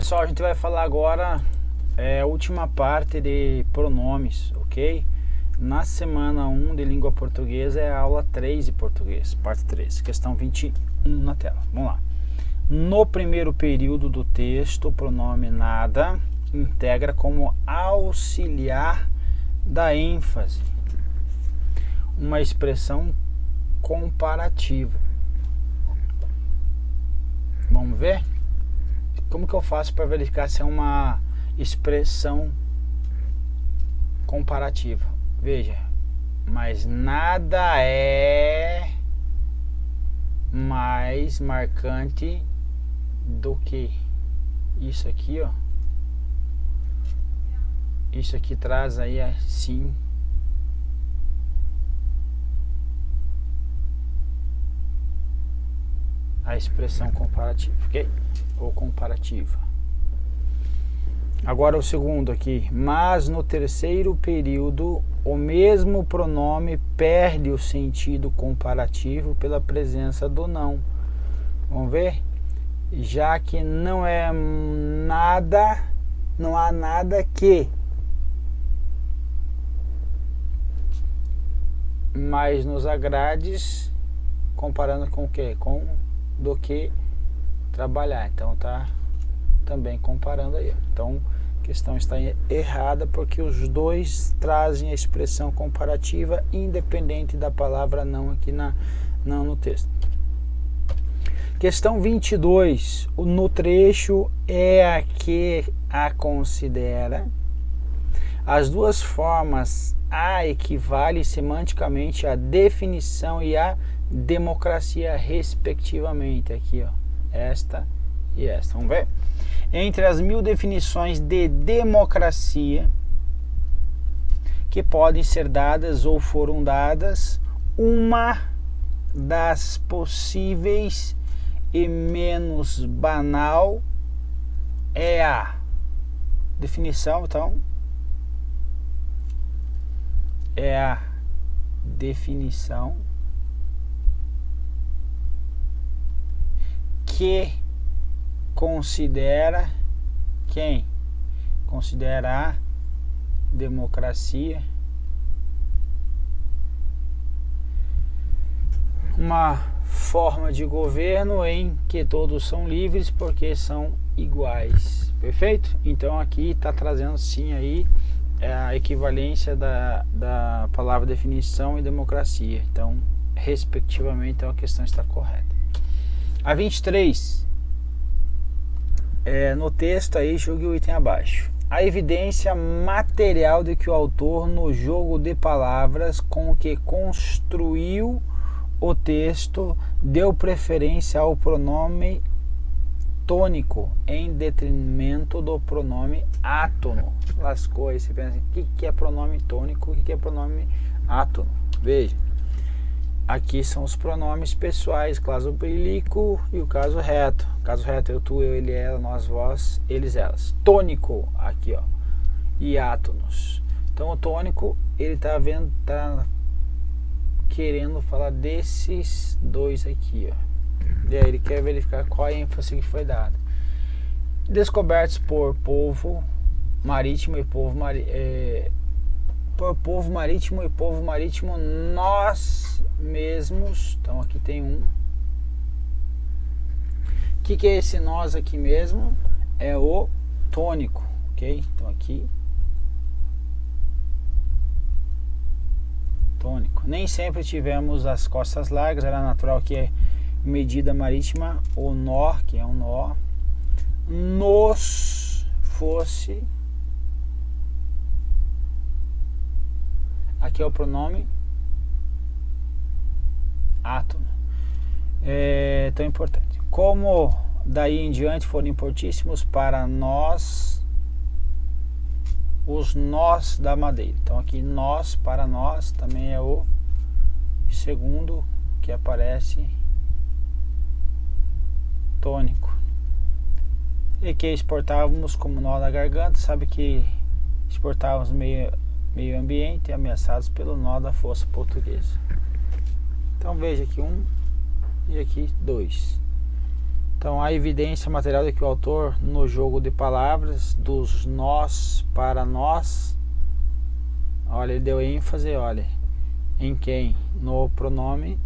Pessoal, a gente vai falar agora a última parte de pronomes, ok? Na semana 1 de língua portuguesa é a aula 3 de português, parte 3, questão 21 na tela. Vamos lá. No primeiro período do texto, o pronome nada integra como auxiliar da ênfase uma expressão comparativa. Vamos ver? Como que eu faço para verificar se é uma expressão comparativa? Veja, mas nada é mais marcante do que isso aqui, ó. Isso aqui traz aí assim a expressão comparativa, ok? Ou comparativa. Agora o segundo aqui. Mas no terceiro período, o mesmo pronome perde o sentido comparativo pela presença do não. Vamos ver? Já que não é nada, não há nada que. Mas nos agrades, comparando com o quê? Com do que trabalhar. Então tá também comparando aí. Então a questão está errada porque os dois trazem a expressão comparativa independente da palavra não aqui não no texto. Questão 22. No trecho é a que a considera. As duas formas a equivale semanticamente à definição e à democracia respectivamente. Aqui, ó, esta e esta. Vamos ver? Entre as 1000 definições de democracia que podem ser dadas ou foram dadas, uma das possíveis e menos banal é a definição, então, é a definição que considera quem? Considera a democracia uma forma de governo em que todos são livres porque são iguais. Perfeito? Então aqui está trazendo sim aí a equivalência da palavra definição e democracia. Então, respectivamente, então a questão está correta. A 23. No texto aí, julgue o item abaixo. A evidência material de que o autor, no jogo de palavras com que construiu o texto, deu preferência ao pronome tônico em detrimento do pronome átono. Lascou aí, você pensa, o que é pronome tônico, o que é pronome átono? Veja, aqui são os pronomes pessoais, caso prilico e o caso reto. Caso reto, eu, tu, eu, ele, ela, nós, vós, eles, elas. Tônico, aqui, ó, e átonos. Então o tônico, ele tá querendo falar desses dois aqui, ó. E aí ele quer verificar qual a ênfase que foi dada. Descobertos por povo marítimo e povo marítimo nós mesmos. Então aqui tem um. O que é esse nós aqui mesmo? É o tônico, ok? Então aqui tônico. Nem sempre tivemos as costas largas, era natural que medida marítima, o nó, que é um nó, nos fosse, aqui é o pronome átono. É tão importante. Como daí em diante foram importantíssimos para nós os nós da madeira. Então aqui nós para nós também é o segundo que aparece tônico. E que exportávamos como nó da garganta, sabe que exportávamos meio ambiente ameaçados pelo nó da fossa portuguesa. Então veja aqui um e aqui dois. Então, a evidência material de que o autor, no jogo de palavras, dos nós para nós, olha, ele deu ênfase, olha, em quem? No pronome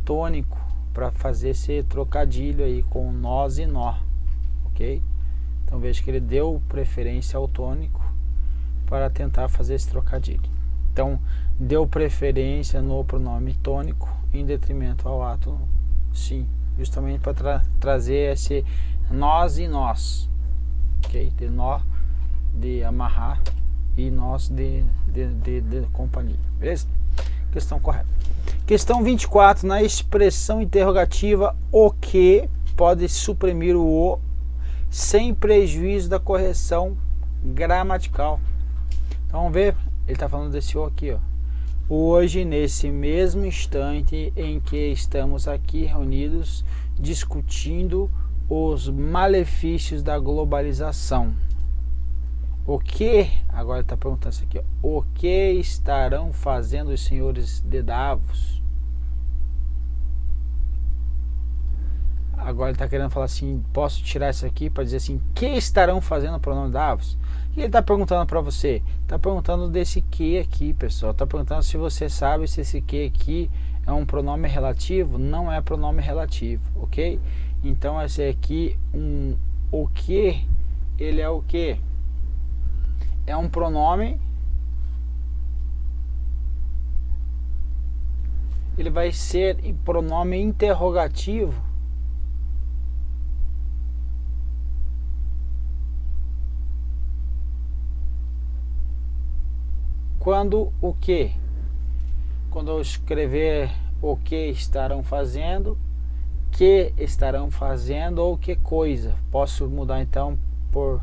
tônico, para fazer esse trocadilho aí com nós e nó, ok? Então, veja que ele deu preferência ao tônico para tentar fazer esse trocadilho. Então, deu preferência no pronome tônico em detrimento ao ato sim, justamente para trazer esse nós e nós, ok? De nó, de amarrar, e nós de companhia, beleza? Questão correta. Questão 24, na expressão interrogativa, o que pode suprimir o "o" sem prejuízo da correção gramatical. Então vamos ver, ele está falando desse "o" aqui, ó. Hoje, nesse mesmo instante em que estamos aqui reunidos discutindo os malefícios da globalização, o que, agora ele está perguntando isso aqui, ó, o que estarão fazendo os senhores de Davos? Agora ele está querendo falar assim, posso tirar isso aqui para dizer assim, que estarão fazendo o pronome Davos? E ele está perguntando para você, está perguntando desse que aqui, pessoal, está perguntando se você sabe se esse que aqui é um pronome relativo. Não é pronome relativo, ok? Então esse aqui, o que, ele é o que? É um pronome, ele vai ser pronome interrogativo, quando o que? Quando eu escrever o que estarão fazendo, que estarão fazendo ou que coisa. Posso mudar então por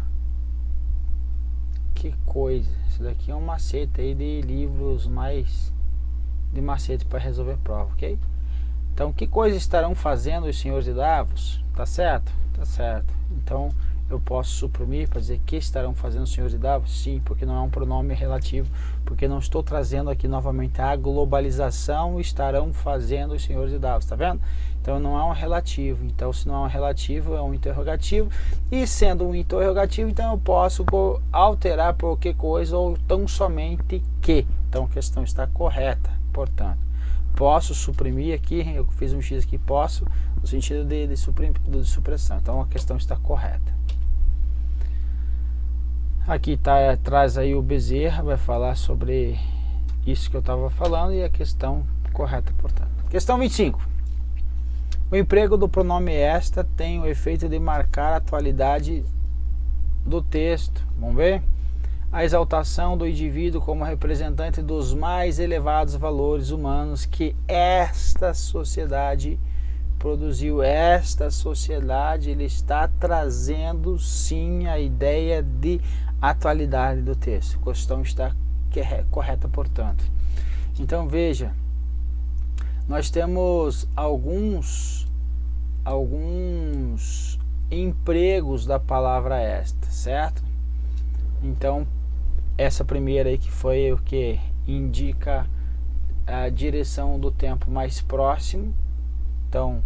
que coisa. Isso daqui é um macete aí de livros mais de macete para resolver prova, ok? Então, que coisa estarão fazendo os senhores de Davos? Tá certo? Tá certo. Então, eu posso suprimir para dizer que estarão fazendo os senhores de Davos? Sim, porque não é um pronome relativo, porque não estou trazendo aqui novamente a globalização, estarão fazendo os senhores de Davos, tá vendo? Então não é um relativo, então se não é um relativo é um interrogativo, e sendo um interrogativo, então eu posso alterar por que coisa ou tão somente que. Então a questão está correta, portanto. Posso suprimir aqui, eu fiz um X aqui, posso, no sentido de supressão, então a questão está correta. Aqui traz aí o Bezerra, vai falar sobre isso que eu estava falando e a questão correta, portanto. Questão 25. O emprego do pronome esta tem o efeito de marcar a atualidade do texto. Vamos ver? A exaltação do indivíduo como representante dos mais elevados valores humanos que esta sociedade produziu. Esta sociedade, ele está trazendo sim a ideia de atualidade do texto. A questão está correta, portanto. Então veja, nós temos alguns empregos da palavra esta, certo? Então essa primeira aí que foi o que indica a direção do tempo mais próximo, então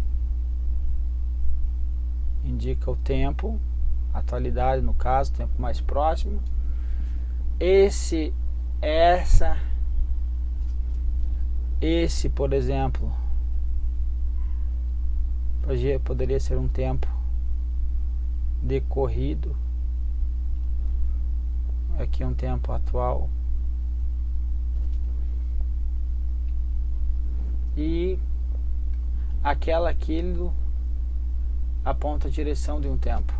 indica o tempo, atualidade no caso, tempo mais próximo. Esse, por exemplo, poderia ser um tempo decorrido. Aqui um tempo atual. E aquilo aponta a direção de um tempo.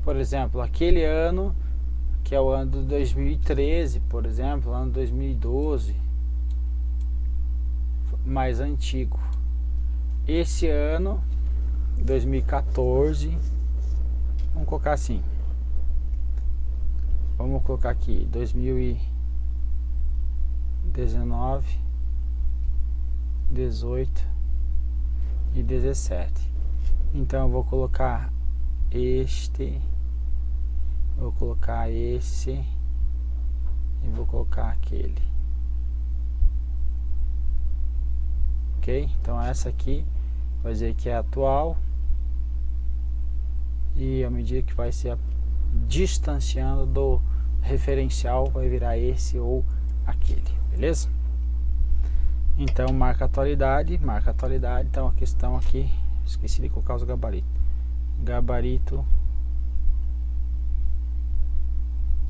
Por exemplo, aquele ano, que é o ano de 2013, por exemplo, ano 2012, mais antigo. Esse ano, 2014, vamos colocar assim. Vamos colocar aqui 2019, 18 e 17. Então eu vou colocar vou colocar esse e vou colocar aquele. Ok? Então essa aqui vai dizer que é atual, e à medida que vai se distanciando do referencial vai virar esse ou aquele, beleza? Então marca a atualidade, então a questão aqui, esqueci de colocar os gabaritos. Gabarito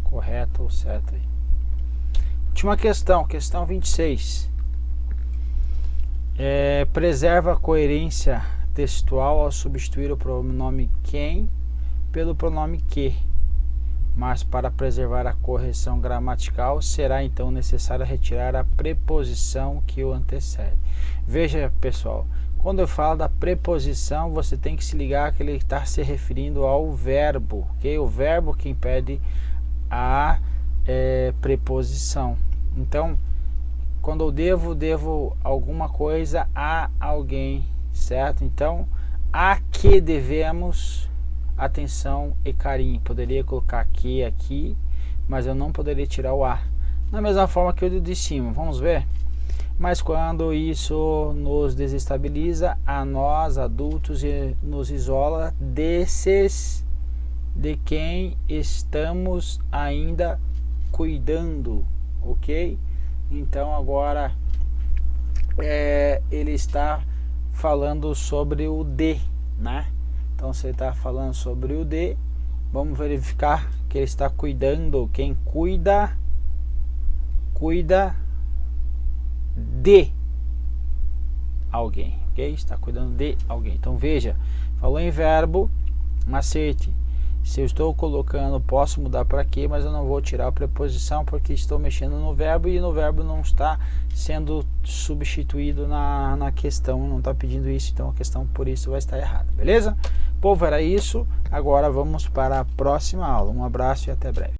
correto ou certo aí. Última questão, questão 26. Preserva a coerência textual ao substituir o pronome quem pelo pronome que, mas para preservar a correção gramatical será então necessário retirar a preposição que o antecede. Veja, pessoal, quando eu falo da preposição, você tem que se ligar que ele está se referindo ao verbo, ok? O verbo que impede a preposição. Então, quando eu devo alguma coisa a alguém, certo? Então, a que devemos atenção e carinho. Poderia colocar que aqui, mas eu não poderia tirar o a. Da mesma forma que o de cima, vamos ver? Mas quando isso nos desestabiliza, a nós adultos, e nos isola desses de quem estamos ainda cuidando, ok? Então agora ele está falando sobre o de, né? Então você está falando sobre o de, vamos verificar que ele está cuidando. Quem cuida de alguém, ok? Está cuidando de alguém. Então veja, falou em verbo, macete. Se eu estou colocando, posso mudar para quê, mas eu não vou tirar a preposição porque estou mexendo no verbo e no verbo não está sendo substituído na questão, não está pedindo isso, então a questão por isso vai estar errada, beleza? Povo, era isso. Agora vamos para a próxima aula. Um abraço e até breve.